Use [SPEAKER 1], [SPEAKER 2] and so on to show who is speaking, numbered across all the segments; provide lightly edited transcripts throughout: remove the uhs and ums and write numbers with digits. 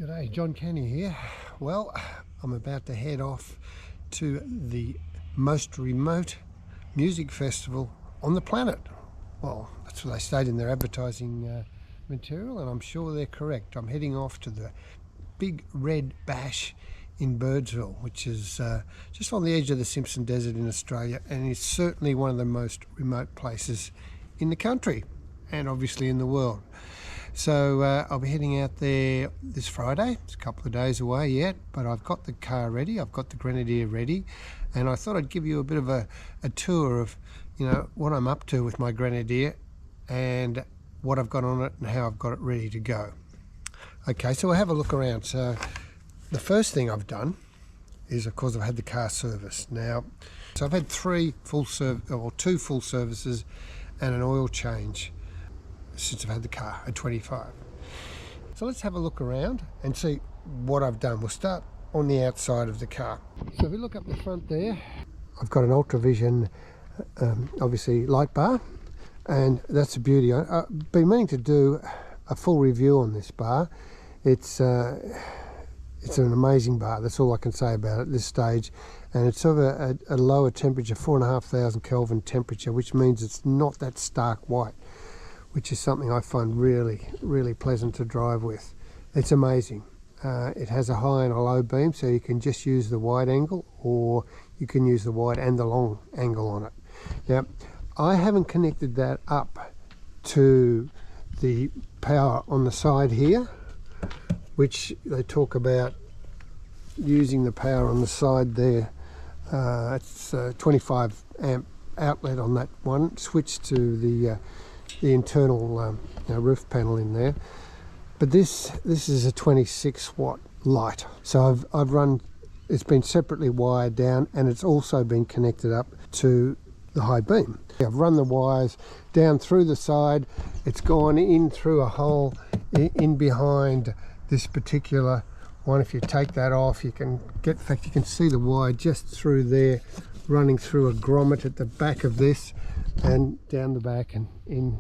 [SPEAKER 1] G'day, John Kenny here. Well, I'm about to head off to the most remote music festival on the planet. Well, that's what they state in their advertising material, and I'm sure they're correct. I'm heading off to the Big Red Bash in Birdsville, which is just on the edge of the Simpson Desert in Australia, and is certainly one of the most remote places in the country and obviously in the world. So I'll be heading out there this Friday. It's a couple of days away yet, but I've got the car ready, I've got the Grenadier ready, and I thought I'd give you a bit of a tour of, you know, what I'm up to with my Grenadier and what I've got on it and how I've got it ready to go. Okay, so we'll have a look around. So the first thing I've done is, of course, I've had the car serviced. Now, so I've had two full services and an oil change since I've had the car at 25. So let's have a look around and see what I've done. We'll start on the outside of the car. So if you look up the front there, I've got an ultravision obviously light bar, and that's a beauty. I've been meaning to do a full review on this bar. It's an amazing bar, that's all I can say about it at this stage, and it's of a lower temperature, 4,500 Kelvin temperature, which means it's not that stark white, which is something I find really pleasant to drive with. It's amazing. It has a high and a low beam, so you can just use the wide angle, or you can use the wide and the long angle on it. Now, I haven't connected that up to the power on the side here, which they talk about using the power on the side there. It's a 25 amp outlet on that one, switched to the internal roof panel in there, but this is a 26 watt light. So I've run, it's been separately wired down, and it's also been connected up to the high beam. I've run the wires down through the side. It's gone in through a hole in behind this particular one. If you take that off, you can get, in fact, you can see the wire just through there, running through a grommet at the back of this and down the back and in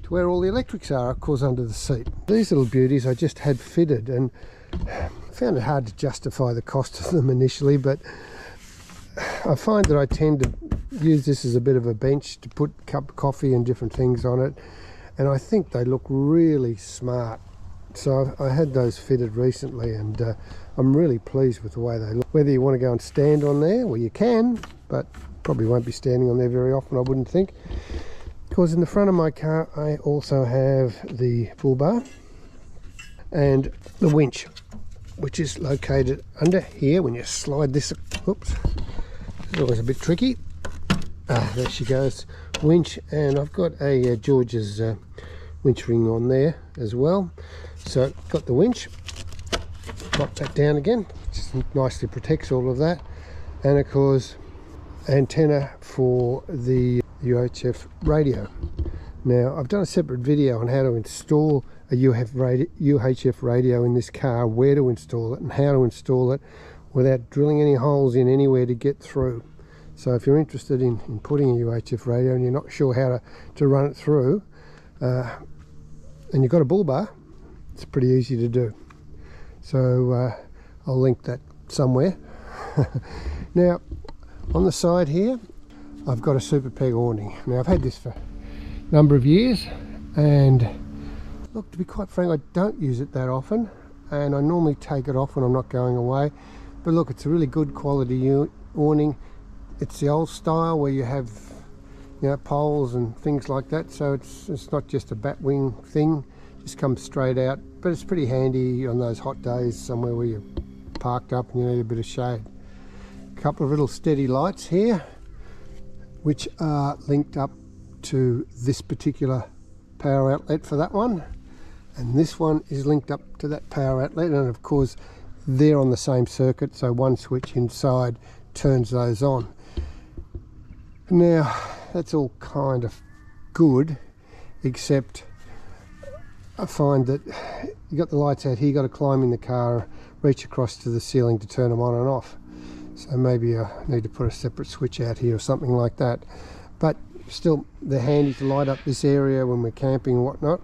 [SPEAKER 1] to where all the electrics are, of course, under the seat. These little beauties I just had fitted, and I found it hard to justify the cost of them initially, but I find that I tend to use this as a bit of a bench to put a cup of coffee and different things on it, and I think they look really smart. So I had those fitted recently, and I'm really pleased with the way they look. Whether you want to go and stand on there, well, you can, but probably won't be standing on there very often, I wouldn't think. Because in the front of my car I also have the bull bar and the winch, which is located under here. When you slide this, oops, it's always a bit tricky. There she goes, winch, and I've got a George's winch ring on there as well. So got the winch, drop that down again, just nicely protects all of that, and of course antenna for the UHF radio. Now, I've done a separate video on how to install a UHF radio in this car, where to install it and how to install it without drilling any holes in anywhere to get through. So if you're interested in putting a UHF radio and you're not sure how to run it through, and you've got a bull bar, it's pretty easy to do. So I'll link that somewhere. Now, on the side here, I've got a super peg awning. Now, I've had this for a number of years, and look, to be quite frank, I don't use it that often, and I normally take it off when I'm not going away. But look, it's a really good quality awning. It's the old style where you have, you know, poles and things like that, so it's not just a bat wing thing, it just comes straight out. But it's pretty handy on those hot days somewhere where you're parked up and you need a bit of shade. A couple of little steady lights here, which are linked up to this particular power outlet for that one, and this one is linked up to that power outlet, and of course they're on the same circuit, so one switch inside turns those on. Now, that's all kind of good, except I find that you got the lights out here, you got to climb in the car, reach across to the ceiling to turn them on and off. So maybe I need to put a separate switch out here or something like that. But still, they're handy to light up this area when we're camping and whatnot.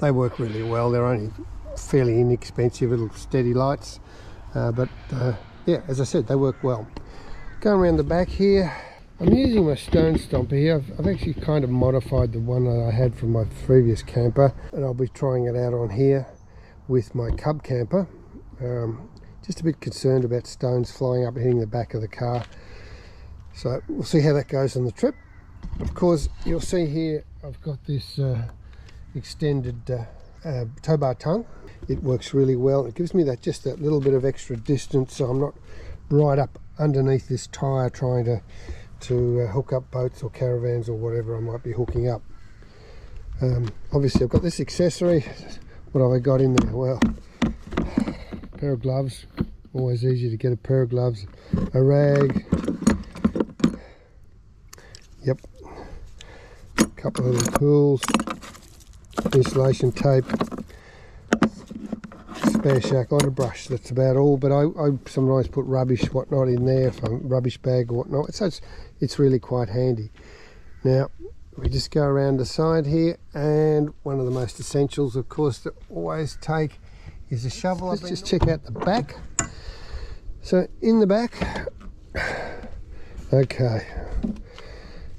[SPEAKER 1] They work really well. They're only fairly inexpensive little steady lights, but yeah, as I said, they work well. Going around the back here, I'm using my stone stomper here. I've actually kind of modified the one that I had from my previous camper, and I'll be trying it out on here with my cub camper. Just a bit concerned about stones flying up and hitting the back of the car, so we'll see how that goes on the trip. Of course, you'll see here I've got this extended tow bar tongue. It works really well. It gives me just that little bit of extra distance, so I'm not right up underneath this tyre trying to hook up boats or caravans or whatever I might be hooking up. Obviously I've got this accessory. What have I got in there? Well, a pair of gloves, always easy to get a pair of gloves, a rag, yep, a couple of little tools, insulation tape, spare shackle, and a brush. That's about all, but I sometimes put rubbish whatnot in there, if I'm rubbish bag or whatnot, so it's really quite handy. Now we just go around the side here, and one of the most essentials, of course, to always take is a shovel. Let's just check out the back. So in the back, okay,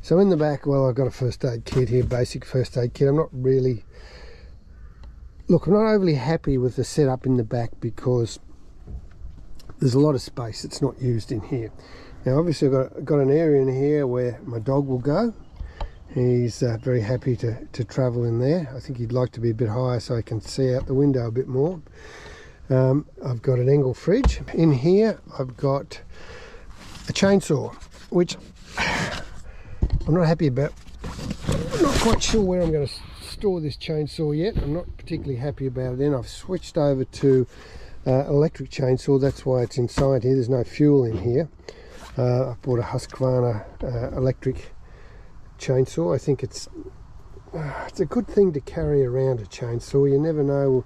[SPEAKER 1] so in the back, well, I've got a first aid kit here, basic first aid kit. I'm not overly happy with the setup in the back because there's a lot of space that's not used in here. Now obviously I've got an area in here where my dog will go. He's very happy to travel in there. I think he'd like to be a bit higher so I can see out the window a bit more. I've got an Engel fridge. In here I've got a chainsaw, which I'm not happy about. I'm not quite sure where I'm going to store this chainsaw yet. I'm not particularly happy about it. Then I've switched over to electric chainsaw. That's why it's inside here. There's no fuel in here. I bought a Husqvarna electric chainsaw. I think it's a good thing to carry around, a chainsaw. You never know,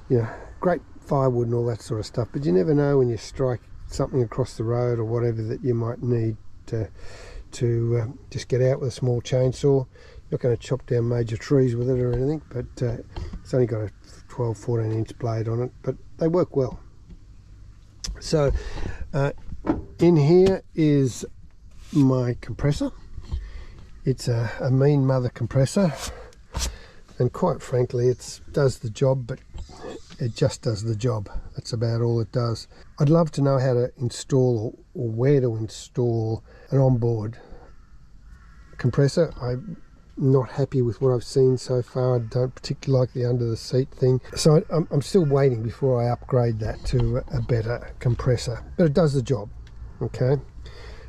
[SPEAKER 1] you know, great firewood and all that sort of stuff, but you never know when you strike something across the road or whatever that you might need to just get out with a small chainsaw. Not going to chop down major trees with it or anything, but it's only got a 12-14 inch blade on it, but they work well. So in here is my compressor. It's a mean mother compressor, and quite frankly it does the job, but it just does the job. That's about all it does. I'd love to know how to install or where to install an onboard compressor. I'm not happy with what I've seen so far. I don't particularly like the under the seat thing, so I'm still waiting before I upgrade that to a better compressor, but it does the job. Okay.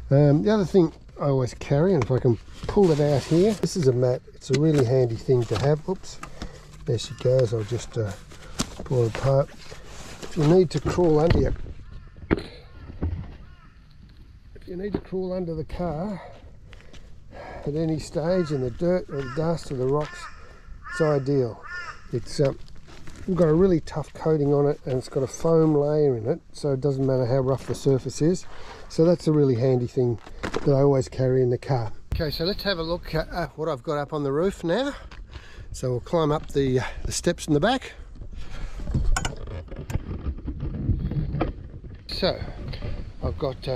[SPEAKER 1] The other thing I always carry, and if I can pull it out here, this is a mat. It's a really handy thing to have. Oops, there she goes. I'll just pull it apart. If you need to crawl under the car at any stage in the dirt or the dust or the rocks, it's ideal. It's got a really tough coating on it, and it's got a foam layer in it, so it doesn't matter how rough the surface is. So that's a really handy thing that I always carry in the car. Okay, so let's have a look at what I've got up on the roof now. So we'll climb up the steps in the back. So I've got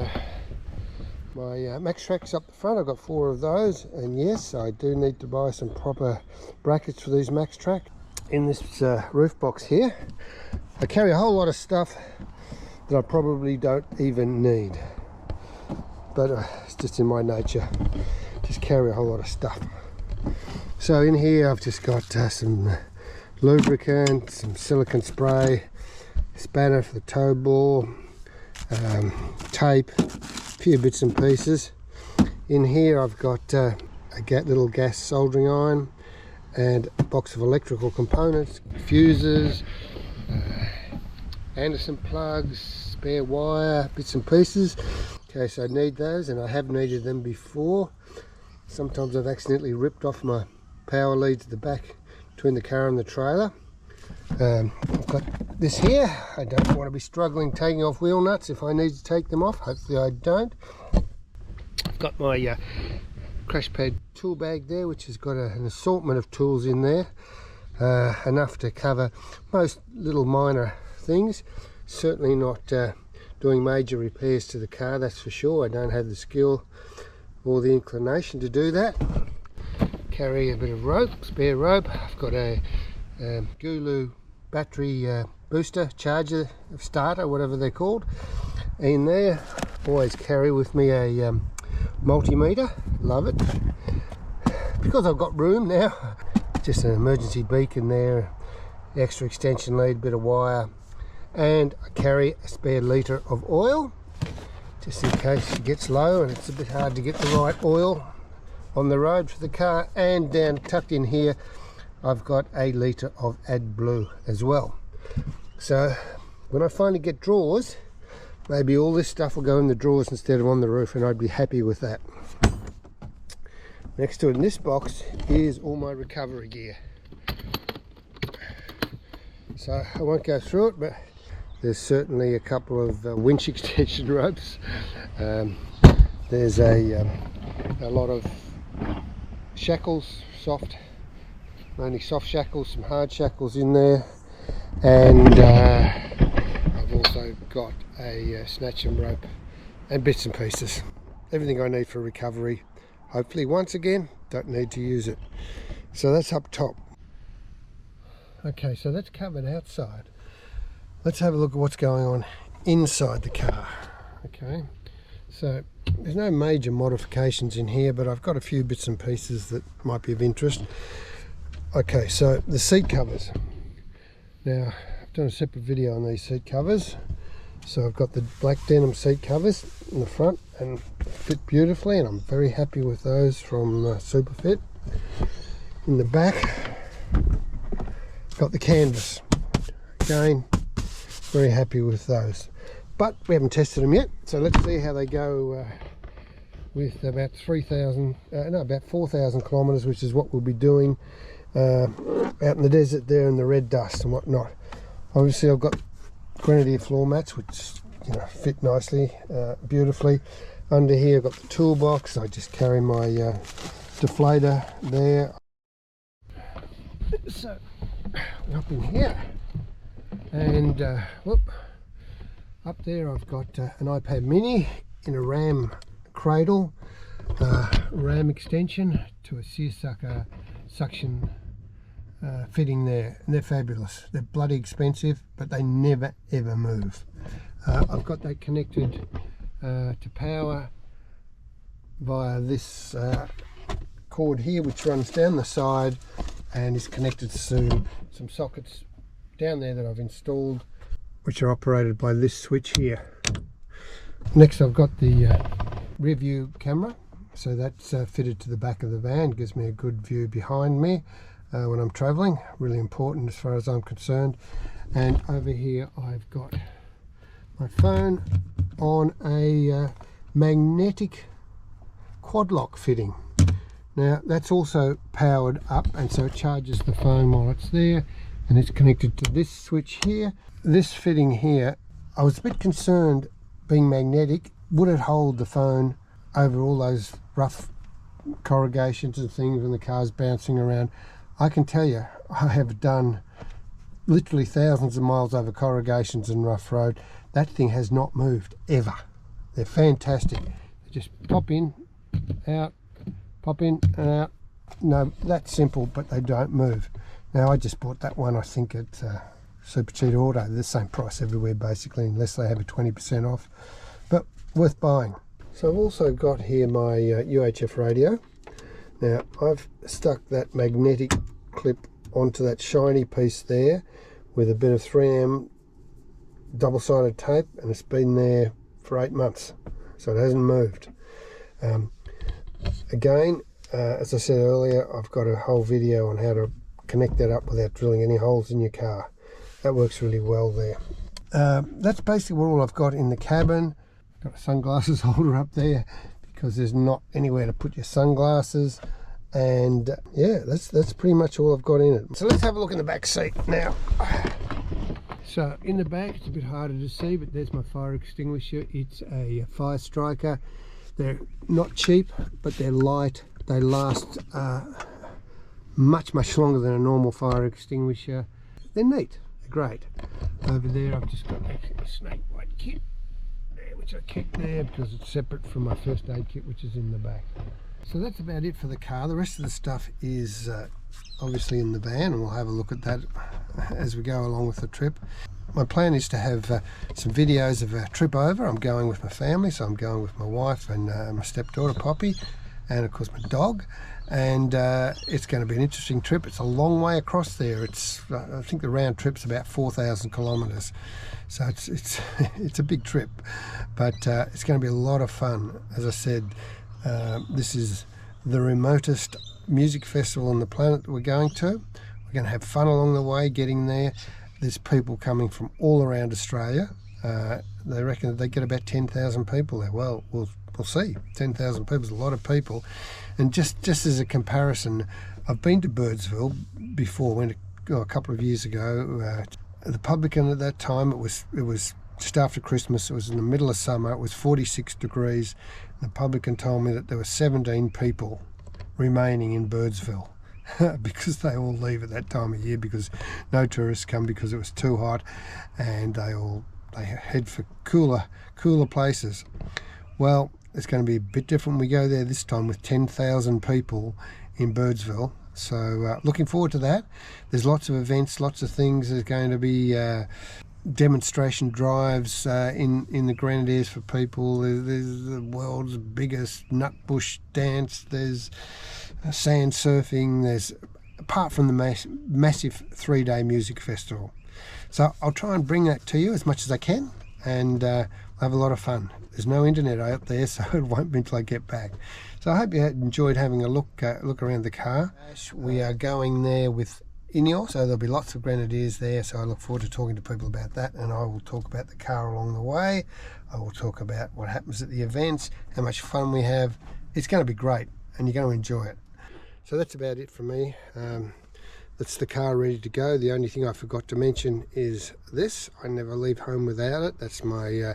[SPEAKER 1] my max tracks up the front. I've got 4 of those, and yes, I do need to buy some proper brackets for these max track. In this roof box here, I carry a whole lot of stuff that I probably don't even need, but it's just in my nature, just carry a whole lot of stuff. So in here I've just got some lubricant, some silicone spray, spanner for the tow ball, tape, a few bits and pieces. In here I've got a little gas soldering iron and a box of electrical components, fuses, Anderson plugs, spare wire, bits and pieces. Okay, so I need those, and I have needed them before. Sometimes I've accidentally ripped off my power leads at the back between the car and the trailer. I've got this here. I don't want to be struggling taking off wheel nuts if I need to take them off. Hopefully I don't. I've got my crash pad tool bag there, which has got an assortment of tools in there. enough to cover most little minor things. Certainly not doing major repairs to the car, that's for sure. I don't have the skill or the inclination to do that. Carry a bit of rope, spare rope. I've got a Gulu battery booster, charger, starter, whatever they're called, in there. Always carry with me a multimeter, love it. Because I've got room now, just an emergency beacon there, extra extension lead, bit of wire, and I carry a spare litre of oil, just in case it gets low and it's a bit hard to get the right oil on the road for the car. And down tucked in here I've got a litre of AdBlue as well. So when I finally get drawers, maybe all this stuff will go in the drawers instead of on the roof, and I'd be happy with that. Next to it in this box is all my recovery gear. So I won't go through it, but there's certainly a couple of winch extension ropes. There's a lot of shackles, mainly soft shackles, some hard shackles in there, and I've also got a snatch and rope and bits and pieces. Everything I need for recovery. Hopefully once again, don't need to use it. So that's up top. Okay, so that's covered outside. Let's have a look at what's going on inside the car. Okay, so there's no major modifications in here, but I've got a few bits and pieces that might be of interest. Okay, so the seat covers. Now, I've done a separate video on these seat covers. So I've got the black denim seat covers in the front and fit beautifully, and I'm very happy with those from Superfit. In the back, got the canvas. Again, very happy with those. But we haven't tested them yet, so let's see how they go with about 4,000 kilometres, which is what we'll be doing out in the desert there in the red dust and whatnot. Obviously I've got Grenadier floor mats, which fit nicely, beautifully. Under here I've got the toolbox. I just carry my deflator there. So up in here, and up there I've got an iPad mini in a ram cradle, ram extension to a seersucker suction fitting there, and they're fabulous. They're bloody expensive, but they never ever move. I've got that connected to power via this cord here, which runs down the side and is connected to some sockets down there that I've installed, which are operated by this switch here. Next I've got the rear view camera, so that's fitted to the back of the van, gives me a good view behind me when I'm travelling, really important as far as I'm concerned. And over here I've got my phone on a magnetic quad lock fitting. Now that's also powered up, and so it charges the phone while it's there, and it's connected to this switch here. This fitting here, I was a bit concerned, being magnetic, would it hold the phone over all those rough corrugations and things when the car's bouncing around. I can tell you, I have done literally thousands of miles over corrugations and rough road. That thing has not moved ever. They're fantastic. They just pop in, out, pop in and out. No, that's simple, but they don't move. Now I just bought that one, I think at Super Cheat Auto. They're the same price everywhere basically, unless they have a 20% off, but worth buying. So I've also got here my UHF radio. Now I've stuck that magnetic clip onto that shiny piece there with a bit of 3M double-sided tape, and it's been there for 8 months, so it hasn't moved. Again, as I said earlier, I've got a whole video on how to connect that up without drilling any holes in your car. That works really well there. That's basically all I've got in the cabin. Got a sunglasses holder up there because there's not anywhere to put your sunglasses, and yeah, that's pretty much all I've got in it. So let's have a look in the back seat now. So in the back, it's a bit harder to see, but there's my fire extinguisher. It's a Fire Striker. They're not cheap, but they're light. They last much longer than a normal fire extinguisher. They're neat, they're great. Over there I've just got a snake white kit there, which I keep there because it's separate from my first aid kit, which is in the back. So that's about it for the car. The rest of the stuff is obviously in the van, and we'll have a look at that as we go along with the trip. My plan is to have some videos of a trip over. I'm going with my family, so I'm going with my wife and my stepdaughter Poppy, and of course my dog. And it's going to be an interesting trip. It's a long way across there. I think the round trip's about 4,000 kilometres, so it's a big trip, but it's going to be a lot of fun. As I said, this is the remotest music festival on the planet that we're going to. We're going to have fun along the way getting there. There's people coming from all around Australia. They reckon that they get about 10,000 people there. Well, we'll see. 10,000 people is a lot of people. And just as a comparison, I've been to Birdsville before. Went a couple of years ago. The publican at that time, it was just after Christmas. It was in the middle of summer. It was 46 degrees. The publican told me that there were 17 people remaining in Birdsville because they all leave at that time of year because no tourists come because it was too hot, and they head for cooler places. Well, it's going to be a bit different when we go there this time with 10,000 people in Birdsville. So looking forward to that. There's lots of events, lots of things. There's going to be demonstration drives in the Grenadiers for people. There's the world's biggest nutbush dance. There's sand surfing. There's, apart from the massive 3-day music festival. So I'll try and bring that to you as much as I can, and we'll have a lot of fun. There's no internet out there, so it won't be until I get back. So I hope you enjoyed having a look around the car. We are going there with Ineos, so there'll be lots of Grenadiers there, so I look forward to talking to people about that, and I will talk about the car along the way. I will talk about what happens at the events, how much fun we have. It's going to be great, and you're going to enjoy it. So that's about it for me. That's the car ready to go. The only thing I forgot to mention is this. I never leave home without it. That's my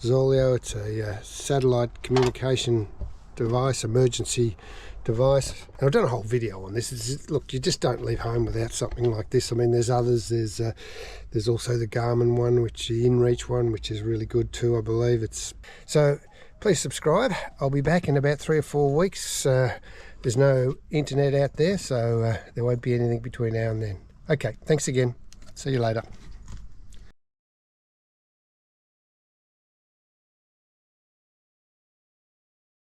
[SPEAKER 1] Zolio. It's a satellite communication device, emergency device. And I've done a whole video on this. Look, you just don't leave home without something like this. I mean, there's others. There's also the Garmin one, which the InReach one, which is really good too, I believe. So please subscribe. I'll be back in about 3 or 4 weeks. There's no internet out there, so there won't be anything between now and then. Okay, thanks again. See you later.